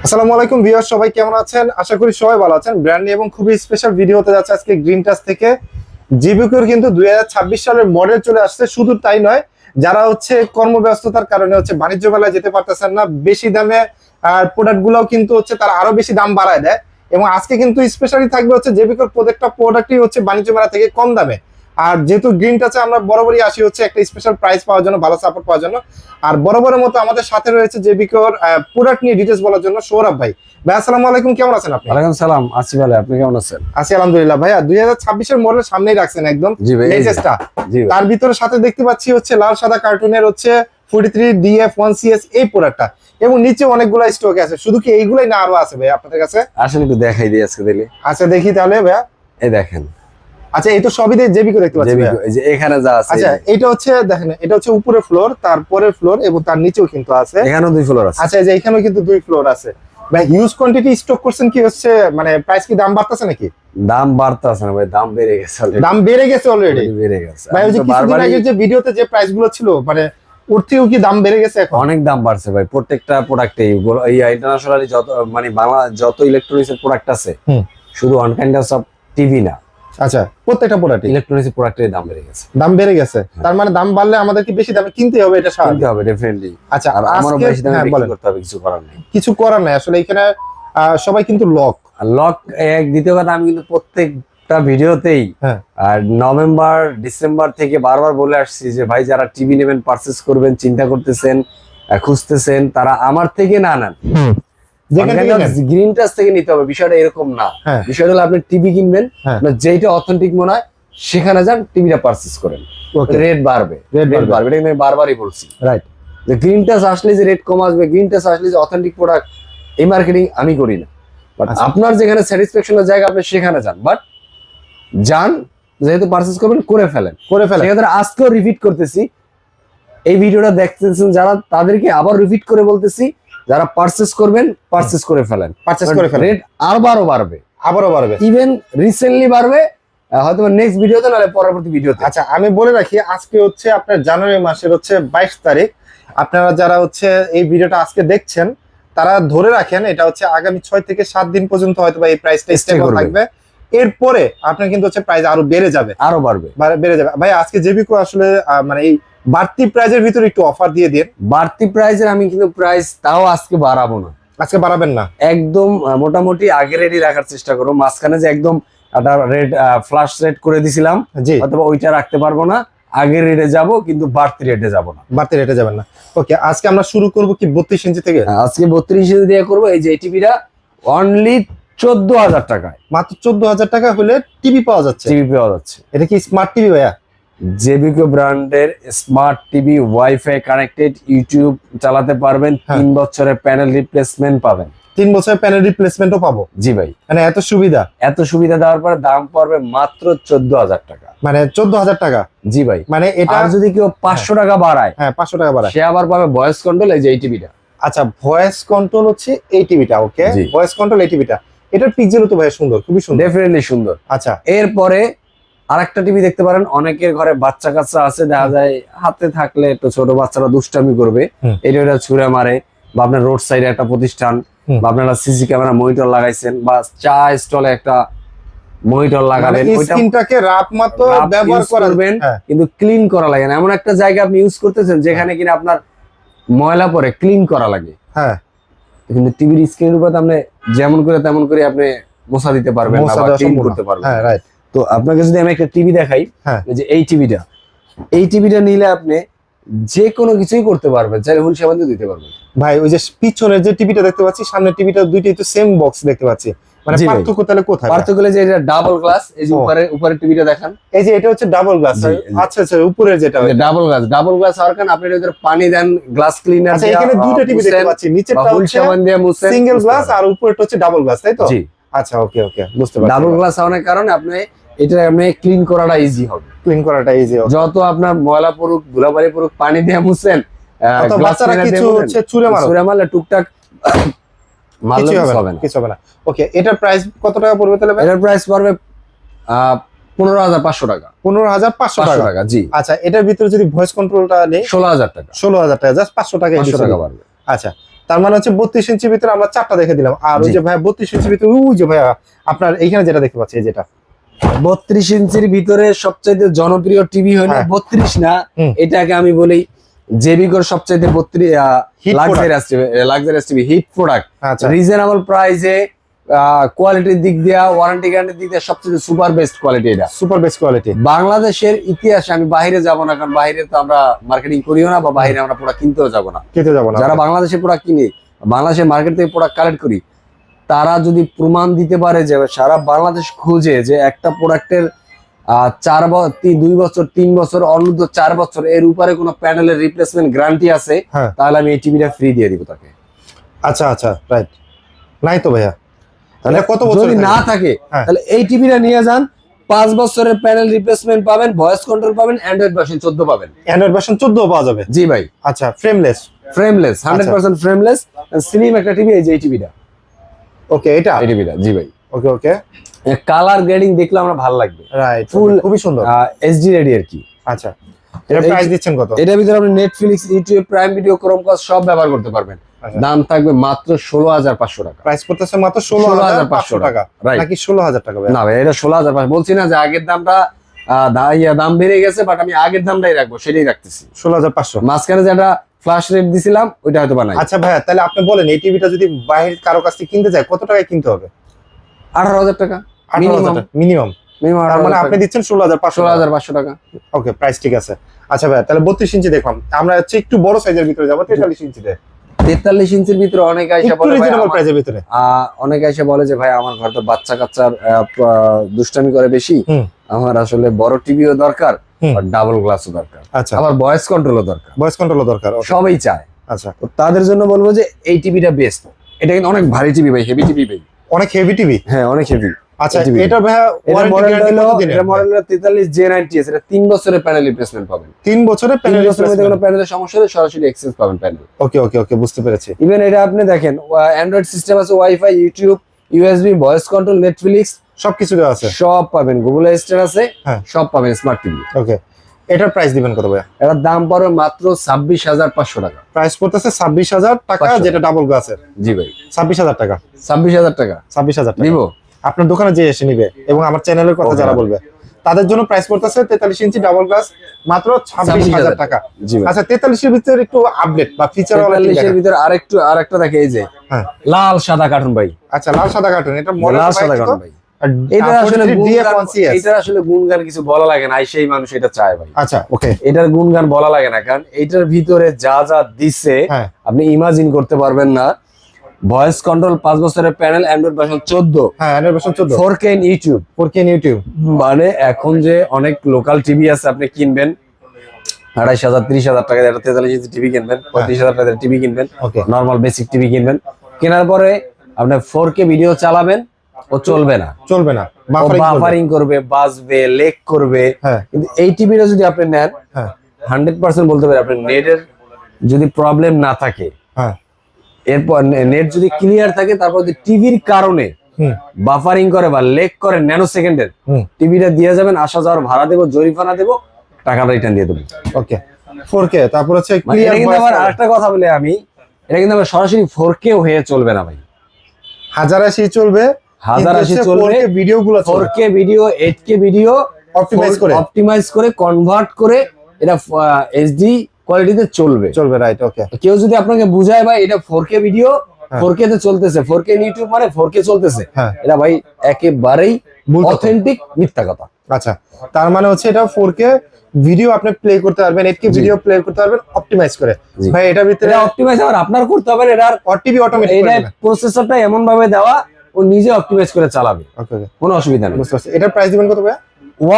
আসসালামু আলাইকুম ভিউয়ার্স, সবাই কেমন আছেন? আশা করি সবাই ভালো আছেন। ব্র্যান্ড নিউ এবং খুবই স্পেশাল ভিডিও হতে যাচ্ছে আজকে গ্রিন টাচ থেকে। জিবিকোর কিন্তু 2026 সালের মডেল চলে আসছে। শুধু তাই নয়, যারা কর্মব্যস্ততার কারণে বাণিজ্য মেলায় যেতে পারতেছেন না, বেশি দামে আর প্রোডাক্ট গুলাও কিন্তু তারা আরো বেশি দাম বাড়ায় দেয়। এবং আজকে কিন্তু স্পেশালি থাকবে জিবিকোর প্রত্যেকটা প্রোডাক্টই বাণিজ্য মেলা থেকে কম দামে। আর যেহেতু গ্রিন টাচে আমরা বরাবরই আসি একটা স্পেশাল প্রাইস পাওয়ার জন্য, ভালো সাপোর্ট পাওয়ার জন্য। আর বরাবরের মতো আমাদের সাথে রয়েছে জেবিকোর প্রোডাক্ট নিয়ে ডিটেইলস বলার জন্য সৌরভ ভাই। ভাই আসসালামু আলাইকুম, কেমন আছেন আপনি? ওয়ালাইকুম সালাম, আছি ভালো। আপনি কেমন আছেন? আছি আলহামদুলিল্লাহ। ভাইয়া 2026 এর মডেল সামনেই রাখছেন একদম লেটেস্টটা। তার ভিতরে সাথে দেখতে পাচ্ছি লাল সাদা কার্টুনের 43DF1CS এই প্রোডাক্টটা, এবং নিচে অনেকগুলো স্টক আছে। শুধু কি এইগুলাই না আরো আছে ভাই আপনাদের কাছে? আসলে একটু দেখাই দিই আজকে দিলে। আচ্ছা দেখি তাহলে ভাইয়া। এই দেখেন। আচ্ছা এই তো সবই জেবিকো দেখতে পাচ্ছি ভাইয়া। এই যে এখানে যা আছে। আচ্ছা এটা দেখেন, এটা উপরে ফ্লোর, তারপরে ফ্লোর, এবং তার নিচেও কিন্তু আছে। এখানেও 2 ফ্লোর আছে। আচ্ছা এই যে এখানেও কিন্তু 2 ফ্লোর আছে। ভাই হিউজ কোয়ান্টিটি স্টক করছেন কি মানে প্রাইস কি দাম বাড়তেছে নাকি? দাম বাড়তেছে না ভাই, দাম বেড়ে গেছে অলরেডি। দাম বেড়ে গেছে অলরেডি? বেড়ে গেছে ভাই ওই যে কিছুদিন আগে যে ভিডিওতে যে প্রাইস গুলো ছিল, মানে ওর থেকেও কি দাম বেড়ে গেছে এখন? অনেক দাম বাড়ছে ভাই, প্রত্যেকটা প্রোডাক্টে। এই ইন্টারন্যাশনালি যত মানে বাংলা যত ইলেকট্রনিক্স এর প্রোডাক্ট আছে, শুধু অন কাইন্ড অফ টিভি না, আচ্ছা প্রত্যেকটা প্রোডাক্ট ইলেকট্রনিক্স প্রোডাক্টের দাম বেড়ে গেছে। দাম বেড়ে গেছে, তার মানে দাম বাড়লে আমাদের কি বেশি দামে কিনতে হবে? এটা স্বাভাবিক, কিনতে হবে ডেফিনেটলি। আচ্ছা আর আমারও বেশি দামে বিক্রি করতে হবে, কিছু করার নাই আসলে। এখানে সবাই কিন্তু লক এক। দ্বিতীয় কথা, আমি কিন্তু প্রত্যেকটা ভিডিওতেই আর নভেম্বর ডিসেম্বর থেকে বারবার বলে আসছি যে ভাই যারা টিভি নেবেন, পারচেজ করবেন, চিন্তা করতেছেন, খুঁজতেছেন, তারা আমার থেকে না নেন, গ্রিন টাচ থেকে নিতে হবে। বিষয়টা এরকম না। বিষয়টা হলো আপনি টিভি কিনবেন, যেটা অথেন্টিক মনে হয় সেখানে যান, টিভিটা পারচেজ করেন, রেট বাড়বে। রেট বাড়বে, এটা আমি বারবারই বলছি। রাইট, যে গ্রিন টাচ আসলে যে রেট কম আসবে, গ্রিন টাচ আসলে যে অথেন্টিক প্রোডাক্ট, এই মার্কেটিং আমি করি না। বাট আপনার যেখানে স্যাটিসফ্যাকশনের জায়গা, আপনি সেখানে যান। বাট যান, যেহেতু পারচেজ করবেন, করে ফেলেন। সেক্ষেত্রে আজকেও রিপিট করতেছি, এই ভিডিওটা দেখতেছেন যারা, তাদেরকে আবার রিপিট করে বলতেছি, যারা পারচেজ করবেন, পারচেজ করে ফেলেন। রেট আরো বাড়বে, আবারও বাড়বে, ইভেন রিসেন্টলি বাড়বে, হয়তো নেক্সট ভিডিওতে, নাহলে পরবর্তী ভিডিওতে। আচ্ছা আমি বলে রাখি, আজকে আপনার জানুয়ারি মাসের 22 তারিখ। আপনারা যারা এই ভিডিওটা আজকে দেখছেন, তারা ধরে রাখেন এটা আগামী 6 থেকে 7 দিন পর্যন্ত হয়তো এই প্রাইসটা স্টেবল থাকবে। এরপরে আপনার কিন্তু প্রাইস আরো বেড়ে যাবে, আরো বাড়বে, বেড়ে যাবে। ভাই আজকে জেবিকো আসলে মানে এই বাড়তি প্রাইজের ভিতরে একটু অফার দিয়ে দিন। বাড়তি প্রাইজের আমি কিন্তু প্রাইস তাও আজকে বাড়াবো না। আজকে বাড়াবেন না? একদম মোটামুটি আগে রেডি রাখার চেষ্টা করো। মাঝখানে যে একদম একটা রেড ফ্ল্যাশ রেট করে দিছিলাম, অথবা ওইটা রাখতে পারবো না। আগে রেটে যাব, কিন্তু বাড়তি রেটে যাব না। বাড়তি রেটে যাবেন না। ওকে, আজকে আমরা শুরু করব কি 32 ইঞ্চি থেকে? আজকে 32 ইঞ্চি দিয়ে করব। এই যে টিভিটা অনলি 14,000 টাকায়, মাত্র 14,000 টাকা হলে টিভি পাওয়া যাচ্ছে। এটা কি স্মার্ট টিভি ভাইয়া? জেবিকো ব্র্যান্ডের smart TV, wifi connected, YouTube চালাতে পারবেন, 3 বছরের প্যানেল রিপ্লেসমেন্ট পাবেন। 3 বছরের প্যানেল রিপ্লেসমেন্টও পাবো? জি ভাই। মানে এত সুবিধা দেওয়ার পরে দাম পড়বে মাত্র 14,000 টাকা। মানে 14,000 টাকা? জি ভাই। মানে এটা যদি কেউ 500 টাকা বাড়ায়, 500 টাকা বাড়ায়, সে আবার পাবে ভয়েস কন্ট্রোল, এই যে এই টিভিটা। আচ্ছা ভয়েস কন্ট্রোল এই টিভিটা। ওকে, ভয়েস কন্ট্রোল এই টিভিটা। এটার পিক্সেলও তো ভাই সুন্দর, খুবই সুন্দর, ডেফিনেটলি সুন্দর। আচ্ছা এরপরে আরেকটা টিভি দেখতে পারেন। অনেকের ঘরে বাচ্চা কাচ্চা আছে, দেখা যায় হাতে থাকলে একটু ছোট বাচ্চারা দুষ্টামি করবে, এটা ছুঁড়ে মারে, বা আপনার রোড সাইডে একটা প্রতিষ্ঠান, বা আপনারা সিসি ক্যামেরা মনিটর লাগাইছেন, বা চা স্টলে একটা মনিটর লাগাবেন, স্ক্রিনটাকে রাত মাত্র ব্যবহার করবেন, কিন্তু ক্লিন করা লাগে না। এমন একটা জায়গা আপনি ইউজ করতেছেন যেখানে কিনা আপনার ময়লা পরে ক্লিন করা লাগে। হ্যাঁ, কিন্তু টিভির স্ক্রিনের উপর আপনি যেমন করে তেমন করে আপনি মোছা দিতে পারবেন, ক্লিন করতে পারবেন। হ্যাঁ রাইট। তো আপনাকে যদি আমি একটা টিভি দেখাই, যে এই টিভিটা নিলে আপনি যে কোনো কিছুই করতে পারবেন, চাইলে হুল সাবান দিয়ে দিতে পারবেন। ভাই ওই যে পিছনের যে টিভিটা দেখতে পাচ্ছি, সামনের টিভিটা, দুইটাই তো সেম বক্স দেখতে পাচ্ছি। মানে পার্থক্য তাহলে কোথায়? পার্থক্য যে এটা ডাবল গ্লাস। এই যে উপরে টিভিটা দেখেন, এই যে এটা ডাবল গ্লাস। আচ্ছা আচ্ছা, উপরের যেটা ডাবল গ্লাস হওয়ার কারণে আপনি এর পানি দেন, গ্লাস ক্লিনার। আচ্ছা এখানে দুটো টিভি দেখতে পাচ্ছি, নিচেরটা হুল সাবান দিয়ে মুছেন, সিঙ্গেল গ্লাস, আর উপরেরটা ডাবল গ্লাস, তাই তো? জি। আচ্ছা ওকে ওকে, বুঝতে পারছি। ডাবল গ্লাস হওয়ার কারণে আপনি এটা ক্লিন করাটা ইজি হবে। যত আপনার ময়লা পড়ুক, ধুলাবালি পড়ুক, পানি দিয়ে মুছেন, বাচ্চারা কিছু ছুঁড়ে মারলে টুকটাক কিছু হবে না। ওকে, এটার প্রাইস কত টাকা পড়বে তাহলে? এটার প্রাইস পড়বে 15,500 টাকা। 15,500 টাকা? জি। আচ্ছা এটার ভিতরে যদি ভয়েস কন্ট্রোলটা নেই, 16,000 টাকা। 16,000 টাকা, জাস্ট 500 টাকা বাড়বে। আচ্ছা তার মানে হচ্ছে 32 ইঞ্চির ভিতরে আমরা 4টা দেখে দিলাম। আর ওই জি। যে ভাইয়া 32 ইঞ্চির ভিতরে ওই যে ভাইয়া আপনার এইখানে যেটা দেখতে পাচ্ছি, এই যেটা 32 ইঞ্চির ভিতরে সবচাইতে জনপ্রিয় টিভি হলো হ্যাঁ। 32 না, হুম। এটাকে আমি বলি জেবিকোর সবচাইতে 32 Hit luxurious TV hit product, আচ্ছা রিজনেবল প্রাইসে, কোয়ালিটির দিক দিয়ে, ওয়ারেন্টি গ্যারান্টির দিক দিয়ে সবচেয়ে সুপার বেস্ট কোয়ালিটি এটা। Super best quality. বাংলাদেশের ইতিহাসে আমি বাইরে যাব না, কারণ বাইরে তো আমরা মার্কেটিং করিও না বা বাইরে আমরা প্রোডাক্ট কিনতেও যাব না। খেতে যাবো না যারা বাংলাদেশে প্রোডাক্ট কিনে, বাংলাদেশের মার্কেট থেকে প্রোডাক্ট কালেক্ট করি, তারা যদি প্রমাণ দিতে পারে যে সারা বাংলাদেশ খুঁজে যে একটা প্রোডাক্টের 2 বছর 3 বছর অনূর্ধ্ব 4 বছর এর উপরে কোনো প্যানেলের রিপ্লেসমেন্ট গ্যারান্টি আছে, হ্যাঁ। তাহলে আমি এই টিভিটা ফ্রি দিয়ে দিব তাকে। আচ্ছা আচ্ছা রাইট। নাই তো ভাইয়া, তাহলে কত বছর যদি না থাকে হ্যাঁ। তাহলে এই টিভিটা নিয়ে যান, 5 বছরের প্যানেল রিপ্লেসমেন্ট পাবেন, ভয়েস কন্ট্রোল পাবেন, অ্যান্ড্রয়েড ভার্সন 14 পাবেন। অ্যান্ড্রয়েড ভার্সন 14 পাওয়া যাবে? জি ভাই, আচ্ছা ফ্রেমলেস? ফ্রেমলেস, 100% ফ্রেমলেস, স্লিম একটা টিভি। এই যে এই টিভিটা, ওকে এটা এই টিভিটা, জি ভাই। ওকে ওকে কালার গ্রেডিং দেখলে আমার ভালো লাগবে, রাইট, Full, খুবই সুন্দর। এইচডি রেডি আর কি। আচ্ছা এর প্রাইস দিচ্ছেন কত? এটার ভিতরে আপনি Netflix, YouTube, Prime video, Chromecast সব ব্যবহার করতে পারবেন। আচ্ছা। দাম থাকবে মাত্র 16,500 টাকা। প্রাইস করতেছে মাত্র 16,500 টাকা, Right. নাকি 16,000 টাকা ভাই? না ভাই, এটা 16,500 বলছি না যে আগের দামটা দাম বেড়ে গেছে, বাট আমি আগের দামটাই রাখবো, সেটাই রাখতেছি। 16,500। মাঝখানে যেটা ফ্ল্যাশ রেট দিছিলাম ওইটা হয়তো বানাই। আচ্ছা ভাইয়া, তাহলে আপনি বলেন এই টিভিটা যদি বাইরের কারো কাছ থেকে কিনতে যায় কত টাকায় কিনতে হবে? 18,000 টাকা 18,000 টাকা মিনিমাম। তার মানে আপনি দিচ্ছেন 16,500। 16,500 টাকা। ওকে, প্রাইস ঠিক আছে। আচ্ছা ভাইয়া, তাহলে 32 ইঞ্চি দেখলাম, আমরা হচ্ছে একটু বড় সাইজের ভিতরে যাব, 43 ইঞ্চিতে। 43 ইঞ্চির ভিতরে অনেক আইসা একটু বলে ভাই রিজনেবল আমার- প্রাইসের ভিতরে। অনেকে এসে বলে যে ভাই আমার ঘরে তো বাচ্চা কাচ্চার দুষ্টামি করে বেশি, হুম। আমার আসলে বড় টিভিও দরকার হুম। আর ডাবল গ্লাসও দরকার, আচ্ছা, আবার ভয়েস কন্ট্রোলও দরকার, ভয়েস কন্ট্রোলও দরকার। Okay, সবই চায়। আচ্ছা তো তাদের জন্য বলবো যে এই টিভিটা বেস্ট। এটা কিন্তু অনেক ভারী টিভি ভাই, হেভি টিভি ভাই। অনেক হেভি টিভি। হ্যাঁ, অনেক হেভি। আচ্ছা এই TV এটা ভাইয়া এটা ওয়ারেন্টি মডেল গ্যারান্টি হলো, কত দিনের? এটা মডেল হলো 43 J90S। এটা 3 বছরের প্যানেল রিপ্লেসমেন্ট পাবেন। 3 বছরের 3 প্যানেল বছরের মধ্যে কোনো প্যানেলের সমস্যা হলে সরাসরি এক্সচেঞ্জ পাবেন প্যানেল। ওকে ওকে ওকে, বুঝতে পেরেছি। ইভেন এটা আপনি দেখেন, অ্যান্ড্রয়েড সিস্টেম আছে, wifi, YouTube, USB, voice control, Netflix সবকিছু দেওয়া আছে। সব পাবেন, গুগল অ্যাসিস্ট্যান্ট আছে, হ্যাঁ। সব পাবেন স্মার্ট টিভি। ওকে, এটার প্রাইস দিবেন কত ভাইয়া? এটার দাম পড়বে মাত্র 26,500 টাকা। প্রাইস পড়তেছে 26,000 টাকা, 500 যেটা ডাবল গ্লাসের। জি ভাই, 26,000 টাকা। 26,000 টাকা 26,000 টাকা দিব। আপনার দোকানে যে এসে নিবে এবং আমার চ্যানেলের কথা Okay. যারা বলবে তাদের জন্য প্রাইস পড়তেছে 43 ইঞ্চি ডাবল গ্লাস মাত্র 26,000 টাকা। জি ভাই। আচ্ছা 43 এর ভিতরে একটু আপডেট বা ফিচার ওয়ালা 43 এর ভিতরে আরেকটা দেখে, এই যে হ্যাঁ, লাল সাদা কার্টুন ভাই, আচ্ছা লাল সাদা কার্টুন, এটা মডেল লাল সাদা কার্টুন ভাই। এটা আসলে গুণগান কিছু বলা লাগে না, সেই মানুষ এটা চায় ভাই। আচ্ছা ওকে, এটার গুণগান বলা লাগে না, কারণ এটার ভিতরে যা যা দিচ্ছে হ্যাঁ আপনি ইমাজিন করতে পারবেন না। ভয়েস কন্ট্রোল, 5 বছরের প্যানেল, অ্যান্ড্রয়েড ভার্সন 14, হ্যাঁ Android version 14, 4K in YouTube. 4K YouTube. মানে এখন যে অনেক লোকাল টিভি আছে আপনি কিনবেন 28,000 30,000 টাকা, একটা 43 ইঞ্চি টিভি কিনবেন, 35,000 টাকা টিভি কিনবেন, ওকে নর্মাল বেসিক টিভি কিনবেন, কেনার পরে আপনি 4K ভিডিও চালাবেন, ও চলবে না, চলবে না, বাফারিং করবে, বাজবে, লেক করবে। হ্যাঁ কিন্তু এই টিভিটা যদি আপনি নেন, হ্যাঁ 100% বলতে পারি আপনার নেটের যদি প্রবলেম না থাকে, হ্যাঁ এরপর নেট যদি ক্লিয়ার থাকে, তারপর যদি টিভির কারণে হুম বাফারিং করে বা লেক করে ন্যানো সেকেন্ডের, হুম টিভিটা দিয়ে যাবেন, আসা যাওয়ার ভাড়া দেবো, জরিমানা দেবো, টাকাটা রিটার্ন দিয়ে দেবো। ওকে 4K, তারপর হচ্ছে মানে ক্লিয়ার এটা কিন্তু ভয়েস। আবার আরেকটা কথা বলে আমি, এটা কিন্তু আবার সরাসরি 4K হয়ে চলবে না ভাই, 1080 চলবে, 1080 চলবে, 4K ভিডিওগুলো চলবে 4K video, 8K video optimize করে কনভার্ট করে এটা এইচডি কোয়ালিটিতে চলবে। রাইট। ওকে, কেউ যদি আপনাকে বুঝায় ভাই এটা 4K ভিডিও, 4K তে চলতেছে, 4K ইউটিউব মানে 4K চলতেছে, হ্যাঁ এটা ভাই একেবারেই ভুল কথা। অথেন্টিক মিথ্যা কথা। আচ্ছা, তার মানে হচ্ছে এটা 4K ভিডিও আপনি প্লে করতে পারবেন, 8K ভিডিও প্লে করতে পারবেন অপটিমাইজ করে। জি। ভাই এটার ভিতরে এটা অপটিমাইজ আবার আপনার করতে হবে, এটার টিভি অটোমেটিক এটা প্রসেসরটা এমন ভাবে দেওয়া, ও নিজে অপটিমাইজ করে চালাবে, ওকে ওকে, কোনো অসুবিধা নেই। বুঝতে পারছি। এটার প্রাইস দিবেন কত ভাই?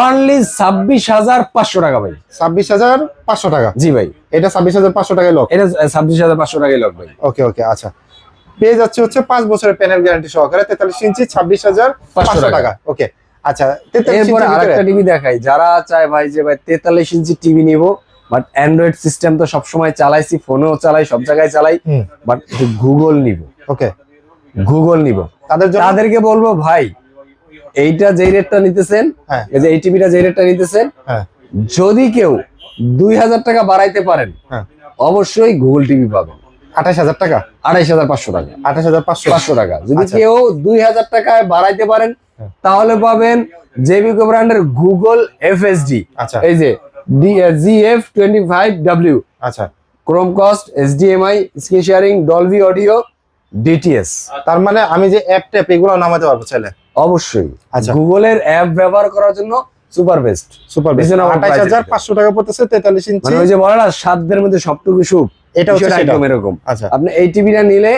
ওনলি 26,500 টাকা ভাই। 26,500 টাকা। জি ভাই, এটা 26,500 টাকায় লক। এটা 26,500 টাকায় লক ভাই। ওকে ওকে, আচ্ছা পেয়ে যাচ্ছে হচ্ছে 5 বছরের প্যানেল গ্যারান্টি সহকারে 43 ইঞ্চি 26,500 টাকা। ওকে, আচ্ছা 43 এরপর ইঞ্চির আরেকটা ভিতরে টিভি দেখাই, যারা চায় ভাই যে ভাই 43 ইঞ্চি টিভি নিব, বাট অ্যান্ড্রয়েড সিস্টেম তো সবসময় চালাইছি, ফোনেও চালাই, সব জায়গায় চালাই, হুম বাট একটু গুগল নিব, ওকে, গুগল নিব, তাদের জন্য তাদেরকে বলবো ভাই এইটা যেই রেটটা নিতেছেন, হ্যাঁ এই যে এই টিভিটা যেই রেটটা নিতেছেন, হ্যাঁ যদি কেউ 2,000 টাকা বাড়াইতে পারেন, হ্যাঁ অবশ্যই গুগল টিভি পাবেন। 28,000 টাকা, 28,500 টাকা, 28,500 টাকা। যদি আচ্ছা। কেউ 2,000 টাকায় বাড়াইতে পারেন তাহলে পাবেন জেবিকো ব্র্যান্ডের গুগল এফএসডি, আচ্ছা এই যে GF25W, আচ্ছা। Chromecast, HDMI, screen sharing, Dolby audio, DTS. তার মানে আমি যে অ্যাপ ট্যাপ এগুলো নামাতে পারবো চাইলে? অবশ্যই। আচ্ছা। গুগলের অ্যাপ ব্যবহার করার জন্য সুপার বেস্ট। Super best. 28,500 টাকা পড়তেছে 43 ইঞ্চি। মানে ওই যে বলে না সাধ্যের মধ্যে সবটুকু সুখ, এটা হচ্ছে বিষয়টা সেটা। একদম এরকম। আচ্ছা আপনি এই টিভিটা নিলে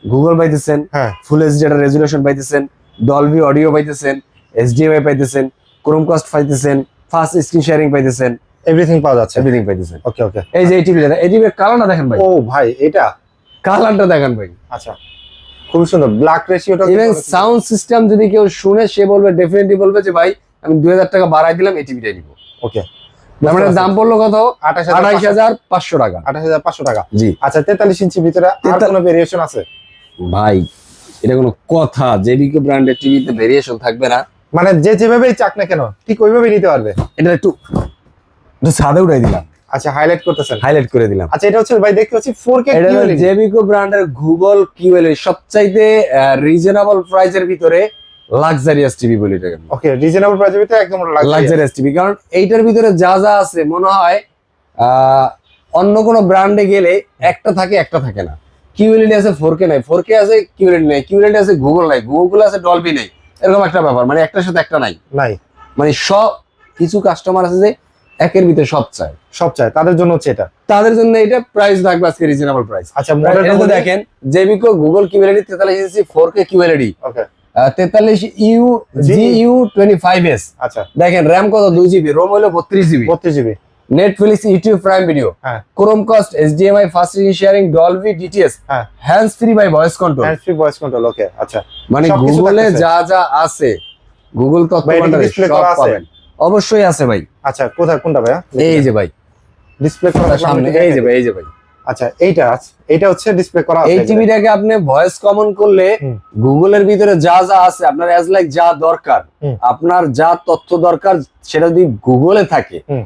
গুগল পাইতেছেন, হ্যাঁ ফুল এইচডি এর রেজোলিউশন পাইতেছেন, ডলবি অডিও পাইতেছেন, HDMI পাইতেছেন, ক্রোমকাস্ট পাইতেছেন, ফাস্ট স্ক্রিন শেয়ারিং পাইতেছেন, এভরিথিং পাওয়া যাচ্ছে। এভরিথিং পাইতেছেন। ওকে ওকে। এই যে এই টিভিটা, এই টিভির কালারটা দেখেন ভাই, ও ভাই এটা, কালারটা দেখেন ভাই। আচ্ছা খুবই সুন্দর। ব্ল্যাক রেশিওটা ইভেন সাউন্ড সিস্টেম যদি কেউ শুনে সে বলবে, ডেফিনেটলি বলবে যে ভাই আমি 2,000 টাকা বাড়াই দিলাম এই টিভিটাই নিব। ওকে। মানে দাম পড়লো কত? 28,500 টাকা। 28,500 টাকা। জি। আচ্ছা 43 ইঞ্চি ভিতরে আর কোনো ভেরিয়েশন আছে? ভাই এটা কোনো কথা, জেবিকো ব্র্যান্ডের টিভিতে ভেরিয়েশন থাকবে না? মানে যে যেভাবেই চাক না কেন ঠিক ওইভাবেই নিতে পারবে? এটা একটু ছাদে উঠাই দিলাম, আচ্ছা হাইলাইট করতেছেন। হাইলাইট করে দিলাম। আচ্ছা এটা হচ্ছে ভাই দেখতে পাচ্ছি 4K এটা হলো QLED। জেবিকো ব্র্যান্ডের গুগল কিউএলইডি, সবচাইতে রিজনেবল প্রাইসের ভিতরে লাক্সারিয়াস টিভি বলি এটাকে। ওকে রিজনেবল প্রাইসের ভিতরে একদম লাক্সারিয়াস টিভি, কারণ এইটার ভিতরে যা যা আছে মনে হয় অন্য কোনো ব্র্যান্ডে গেলে একটা থাকে একটা থাকে না। কিউএলইডি আছে, 4K নাই, 4K আছে, কিউএলইডি নাই, কিউএলইডি আছে, গুগল নাই, গুগল আছে, ডলবি নাই, এরকম একটা ব্যাপার। মানে একটার সাথে একটা নাই, নাই। মানে সব কিছু কাস্টমার আছে যে একের ভিতরে সব চায়, সব চাই, তাদের জন্য হচ্ছে এটা। তাদের জন্য এটা প্রাইস থাকবে আজকে রিজনেবল প্রাইস। আচ্ছা মডেলটা মডেলটা দেখেন, জেবিকো গুগল কিউএলইডি 43 ইঞ্চি 4K কিউএলইডি, ওকে 43U GU25S। আচ্ছা দেখেন র‍্যাম কত? 2GB, রোম হলো 32GB, 32GB। Netflix, YouTube Prime Video, হ্যাঁ Chromecast, HDMI, fast screen sharing, Dolby, DTS, হ্যাঁ hands free by voice control. Hand free voice control. Okay আচ্ছা মানে সবকিছু গুগলে থাকতেছে। যা যা আছে, গুগল তথ্য ভাই, এটা কি ভান্ডারে display সব করা আছে? পাবেন। অবশ্যই আছে ভাই। আচ্ছা কোথায় কোনটা ভাইয়া? এই যে ভাই ডিসপ্লে করা থাকলে সামনে, আমি এই যে ভাই, এই যে ভাই। আচ্ছা এইটা হচ্ছে ডিসপ্লে করা আছে। এই টিভিটাকে আপনি ভয়েস কমন করলে হুম। গুগলের ভিতরে যা যা আছে আপনার অ্যাজ লাইক যা দরকার, হুম। আপনার যা তথ্য দরকার সেটা যদি গুগলে থাকে হুম।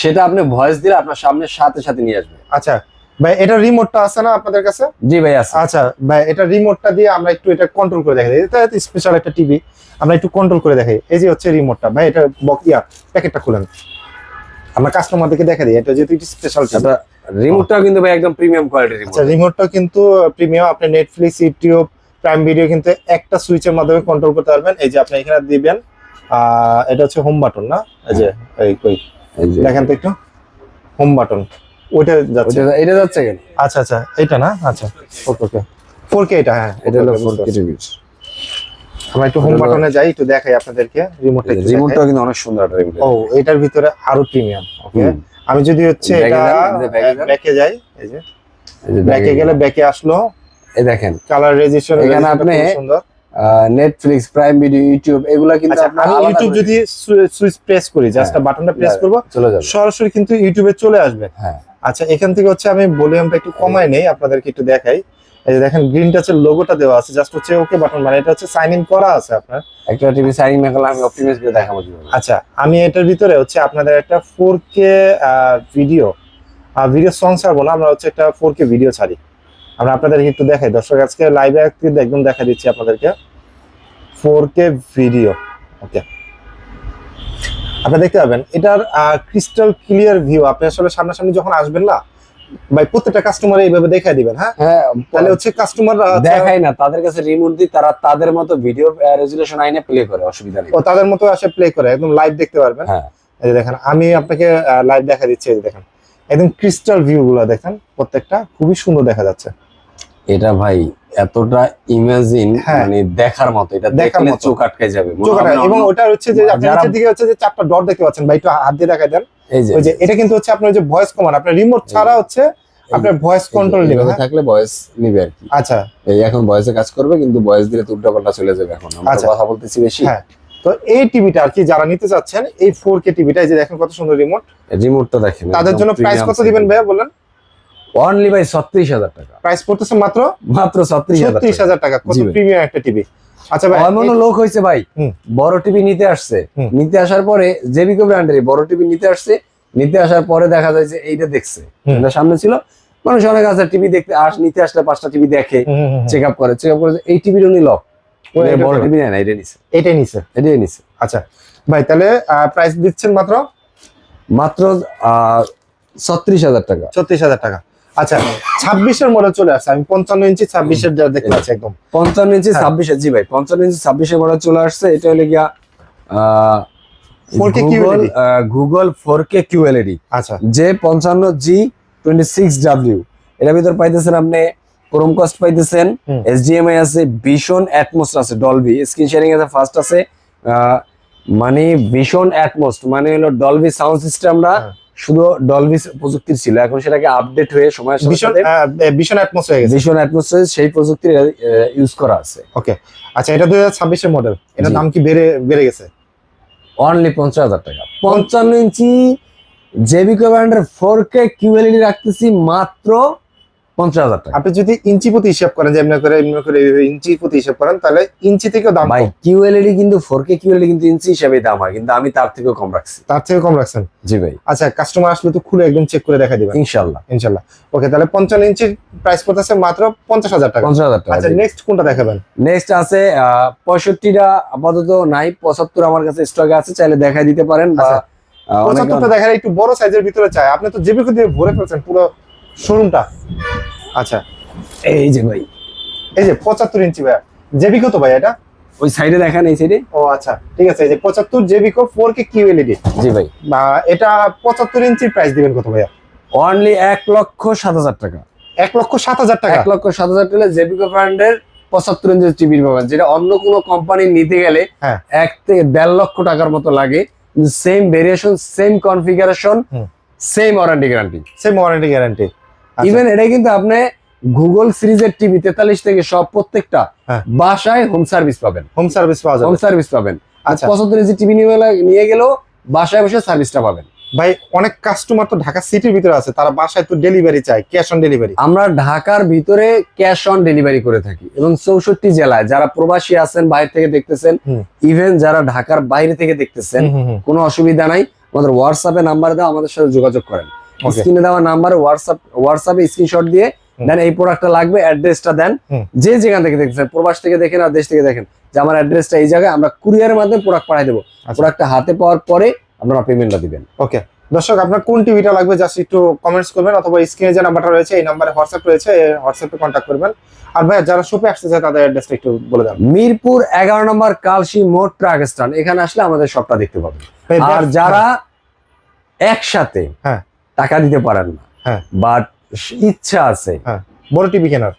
সেটা আপনি ভয়েস দিলে আপনার সামনে সাথে সাথে নিয়ে আসবে। আচ্ছা ভাই এটা রিমোটটা আছে না আপনাদের কাছে? জি ভাই আছে। আচ্ছা ভাই এটা রিমোটটা দিয়ে আমরা একটু এটা কন্ট্রোল করে দেখাই। এটা স্পেশাল একটা টিভি, আমরা একটু কন্ট্রোল করে দেখাই। এই যে হচ্ছে রিমোটটা ভাই, এটা বকিয়া প্যাকেটটা খুলেন, আমরা কাস্টমারদেরকে দেখা দিই। এটা যেহেতু স্পেশাল টিভি, রিমোটটা কিন্তু ভাই একদম প্রিমিয়াম কোয়ালিটির রিমোট। আচ্ছা রিমোটটা কিন্তু প্রিমিয়াম। আপনি নেটফ্লিক্স, ইউটিউব, প্রাইম ভিডিও কিন্তু একটা সুইচের মাধ্যমে কন্ট্রোল করতে পারবেন। এই যে আপনি এখানে দিবেন, এটা হচ্ছে হোম বাটন না? এই যে এই কই দেখেন তো একটু, হোম বাটন ওইটা যাচ্ছে। এটা যাচ্ছে কেন? আচ্ছা আচ্ছা এটা না, আচ্ছা ওকে ওকে 4K এটা, হ্যাঁ এটা হলো 4K টিভি। আমরা একটু হোম বাটনে যাই, একটু দেখাই আপনাদেরকে রিমোটটা। রিমোটটা কিন্তু অনেক সুন্দর একটা রিমোট। ও এটার ভিতরে আরো প্রিমিয়াম। ওকে আমি যদি হচ্ছে এটা ব্যাকে যাই, এই যে ব্যাকে গেলে ব্যাকে আসলো, এই দেখেন কালার রেজিস্ট্রেশন এখানে আপনি সুন্দর। নেটফ্লিক্স, প্রাইম ভিডিও, ইউটিউব এগুলা কিন্তু আচ্ছা আপনার আমি ইউটিউব যদি সুইচ প্রেস করি, জাস্ট বাটনটা প্রেস করব, চলে যাবে, সরাসরি কিন্তু ইউটিউবে চলে আসবে। হ্যাঁ আচ্ছা এখান থেকে হচ্ছে আমি ভলিউমটা একটু কমাই নেই, আপনাদেরকে একটু দেখাই। এই যে দেখেন গ্রিন টাচের লোগোটা দেওয়া আছে, জাস্ট হচ্ছে ওকে বাটন, মানে এটা হচ্ছে সাইন ইন করা আছে আপনার। একটা টিভি সাইন ইন করলে আমি অপটিমাইজ করে দেখাবো কিভাবে। আচ্ছা আমি এটার ভিতরে হচ্ছে আপনাদের একটা 4K ভিডিও সং ছাড়বো না, আমরা হচ্ছে একটা 4K ভিডিও ছাড়ি। আমরা আপনাদেরকে একটু দেখাই, দর্শক আজকে লাইভে একদম দেখা দিচ্ছি আপনাদেরকে 4K ভিডিও। ওকে আপনারা দেখতে পাবেন এটার ক্রিস্টাল ক্লিয়ার ভিউ। আপনি আসলে সামনাসামনি যখন আসবেন না ভাই, প্রত্যেকটা কাস্টমার এইভাবে দেখাই দিবেন। হ্যাঁ হ্যাঁ তাহলে হচ্ছে কাস্টমার দেখাই না, তাদের কাছে রিমোট দিই, তারা তাদের মতো ভিডিও রেজুলেশন আইনে প্লে করে, অসুবিধা নেই। ও তাদের মতো আসে প্লে করে, একদম লাইভ দেখতে পারবেন। হ্যাঁ এই যে দেখেন আমি আপনাকে লাইভ দেখা দিচ্ছি, এই যে দেখেন একদম ক্রিস্টাল ভিউ গুলো দেখেন, প্রত্যেকটা খুবই সুন্দর দেখা যাচ্ছে। এটা ভাই এতটা ইমাজিন, হ্যাঁ। মানে দেখার মতো, এটা দেখার দেখলে মতো। চোখ আটকে যাবে। চোখ আটকে, এবং ওটা হচ্ছে যে আপনি যারা- নিচের দিকে হচ্ছে যে চারটা ডট দেখতে পাচ্ছেন ভাই, একটু হাত দিয়ে দেখাই দেন। এই যে ওই যে এটা কিন্তু হচ্ছে আপনার যে ভয়েস কমান্ড, আপনার রিমোট ছাড়া হচ্ছে আপনার ভয়েস কন্ট্রোল নেবে। এইভাবে থাকলে ভয়েস নিবে আর কি। আচ্ছা এই এখন ভয়েসে কাজ করবে, কিন্তু ভয়েস দিলে তো উল্টাপাল্টা চলে যাবে। এখন আমরা আচ্ছা। কথা বলতেছি বেশি। হ্যাঁ তো এই টিভিটা আর কি যারা নিতে চাচ্ছেন, এই 4K টিভিটা, এই যে দেখেন কত সুন্দর রিমোট, রিমোটটা দেখেন, তাদের জন্য প্রাইস কত দিবেন ভাইয়া বলেন? অনলি ভাই 36,000 টাকা, প্রাইস পড়তেছে মাত্র মাত্র 36,000 36,000 টাকা। কত জি ভাই। প্রিমিয়াম একটা টিভি। আচ্ছা ভাই এমনও লোক হয়েছে ভাই, হুম। বড় টিভি নিতে আসছে, হুম। নিতে আসার পরে জেবিকো ব্র্যান্ডের বড় টিভি নিতে আসছে, নিতে আসার পরে দেখা যায় যে এইটা দেখছে, হুম। এটা সামনে ছিল, মানুষ অনেক আছে টিভি দেখতে নিতে আসলে 5টা টিভি দেখে, চেক আপ করে এই টিভির উনি লক, বড় টিভি নেয় না, এটাই নিছে। আচ্ছা ভাই, তাহলে প্রাইস দিচ্ছেন মাত্র 36,000 টাকা। 36,000 টাকা। আচ্ছা 26-এর মডেল চলে আসছে, আমি 55 ইঞ্চি 26-এর দেখতে পাচ্ছি একদম 55 ইঞ্চি 26 জি ভাই, 55 ইঞ্চি 26-এর মডেল চলে আসছে। এটা হলো গিয়া 4K QLED। Google 4K QLED। আচ্ছা যে 55G26W, এর ভিতর পাইতেছেন আপনি ক্রোমকাস্ট পাইতেছেন, HDMI আছে, ভিশন অ্যাটমস আছে, ডলবি স্ক্রিন শেয়ারিং আছে, ফাস্ট আছে, মানে ভিশন অ্যাটমস মানে হলো ডলবি সাউন্ড সিস্টেমটা শুধু ডলবি প্রযুক্তির ছিল, এখন সেটাকে আপডেট হয়ে সময়ের সাথে সাথে ভিশন অ্যাটমস হয়ে গেছে, ভিশন অ্যাটমস সেই প্রযুক্তির ইউজ করা আছে। ওকে আচ্ছা, এটা 2026-এর মডেল, এটার দাম কি বেড়ে গেছে? অনলি 50,000 টাকা। 55 ইঞ্চি জেবিকো ব্র্যান্ডের 4K QLED রাখতেছি মাত্র 50,000 টাকা। আপনি যদি ইঞ্চি প্রতি হিসাব করেন, যে এমনি করে ইঞ্চি প্রতি হিসাব করেন, তাহলে ইঞ্চি থেকেও দাম ভাই QLED কিন্তু 4K QLED কিন্তু ইঞ্চি হিসাবে দাম হয়, কিন্তু আমি তার থেকেও কম রাখছি। তার থেকে কম রাখছেন? জি ভাই। আচ্ছা, কাস্টমার আসলে তো খুলে একদম চেক করে দেখা দিবেন ইনশাআল্লাহ। ওকে, তাহলে 55 ইঞ্চির প্রাইস পড়তেছে মাত্র 50,000 টাকা। 50,000 টাকা। আচ্ছা, নেক্সট কোনটা দেখাবেন? নেক্সট আছে 65টা আপাতত নাই, 75 আমার কাছে স্টকে আছে, চাইলে দেখাই দিতে পারেন। বা 75টা দেখার একটু বড় সাইজের ভিতরে চাই, আপনি তো জেবিকো দিয়ে ভরে ফেলছেন পুরো শোরুমটা। আচ্ছা এই যে ভাই, এই যে 75 ইঞ্চি ভাই, জেবিকো তো ভাই এটা? ওই সাইডে দেখেন, এই সাইডে। ও আচ্ছা ঠিক আছে, এই যে 75 জেবিকো 4K QLED। জি ভাই। এটা 75 ইঞ্চির প্রাইস দিবেন কত ভাইয়া? অনলি 1,07,000 টাকা। 1,07,000 টাকা? 1,07,000 টাকা জেবিকো ব্র্যান্ডের 75 ইঞ্চি টিভি পাবেন, যেটা অন্য কোনো কোম্পানি নিতে গেলে 1 থেকে 1.5 লক্ষ টাকার মতো লাগে, কিন্তু same variation, same configuration, same warranty guarantee. Even এটা কিন্তু আপনি গুগল সিরিজের টিভি 43 থেকে সব প্রত্যেকটা বাসায় হোম সার্ভিস পাবেন। আচ্ছা 75 ইঞ্চি টিভি নিয়ে গেলেও বাসায় বসে সার্ভিসটা পাবেন। ভাই অনেক কাস্টমার তো ঢাকা সিটির ভিতরে আছে, তারা বাসায় তো ডেলিভারি চায়, ক্যাশ অন ডেলিভারি। আমরা ঢাকার ভিতরে ক্যাশ অন ডেলিভারি করে থাকি, এবং 64 জেলায় যারা প্রবাসী আছেন, বাইরে থেকে দেখতেছেন, ইভেন যারা ঢাকার বাইরে থেকে দেখতেছেন, কোনো অসুবিধা নাই, আমাদের হোয়াটসঅ্যাপে নাম্বার দাও, আমাদের সাথে যোগাযোগ করেন। স্ক্রিনে দেওয়া নাম্বারে হোয়াটসঅ্যাপে স্ক্রিনশট দিয়ে দেন এই প্রোডাক্টটা লাগবে, অ্যাড্রেসটা দেন, যে যেখান থেকে দেখতেছেন, প্রবাস থেকে দেখেন আর দেশ থেকে দেখেন, যে আমার অ্যাড্রেসটা এই জায়গায়, আমরা কুরিয়ারের মাধ্যমে প্রোডাক্ট পাঠিয়ে দেবো। প্রোডাক্টটা হাতে পাওয়ার পরে আপনারা পেমেন্টটা দিবেন। ওকে দর্শক, আপনার কোন টিভিটা লাগবে জাস্ট একটু কমেন্টস করবেন, অথবা স্ক্রিনে যে নাম্বারটা রয়েছে এই নাম্বারে হোয়াটসঅ্যাপ রয়েছে, হোয়াটসঅ্যাপে কন্ট্যাক্ট করবেন। আর ভাই যারা শপে আসতে চায় তাদের অ্যাড্রেসটা একটু বলে দেন। মিরপুর 11 নম্বর কালশি মোড় ট্রাক স্ট্যান্ড, এখানে আসলে আমাদের শপটা দেখতে পাবেন। আর যারা একসাথে টাকা দিতে পারেন না, বাট ইচ্ছা আছে বড় টিভি কেনার,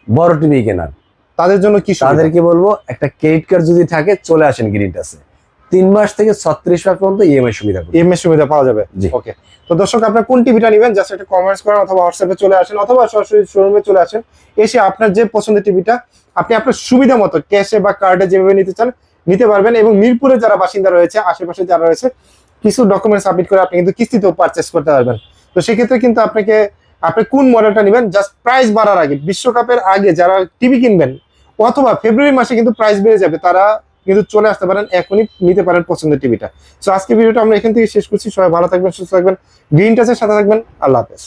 তাদের জন্য কি? তাদেরকে বলবো একটা ক্রেডিট কার্ড যদি থাকে চলে আসেন গ্রিন টাচে, 3 মাস থেকে 36 মাস পর্যন্ত ইএমআই সুবিধা পাওয়া যাবে। ওকে, তো দর্শক আপনার কোন টিভিটা নেবেন জাস্ট একটা কমেন্টস করেন, অথবা হোয়াটসঅ্যাপে চলে আসেন, অথবা সরাসরি শোরুমে চলে আসেন। এসে আপনার যে পছন্দের টিভিটা আপনি আপনার সুবিধা মতো ক্যাশে বা কার্ডে যেভাবে নিতে চান নিতে পারবেন। এবং মিরপুরে যারা বাসিন্দা রয়েছে, আশেপাশে যারা রয়েছে, কিছু ডকুমেন্ট সাবমিট করে আপনি কিন্তু কিস্তিতেও পারচেস করতে পারবেন। তো সেক্ষেত্রে কিন্তু আপনি কোন মডেলটা নেবেন, জাস্ট প্রাইস বাড়ার আগে, বিশ্বকাপের আগে যারা টিভি কিনবেন, অথবা ফেব্রুয়ারি মাসে কিন্তু প্রাইস বেড়ে যাবে, তারা কিন্তু চলে আসতে পারেন, এখনই নিতে পারেন পছন্দের টিভিটা। সো আজকে ভিডিওটা আমরা এখান থেকে শেষ করছি। সবাই ভালো থাকবেন, সুস্থ থাকবেন, গ্রিন টাচের সাথে থাকবেন। আল্লাহ হাফেজ।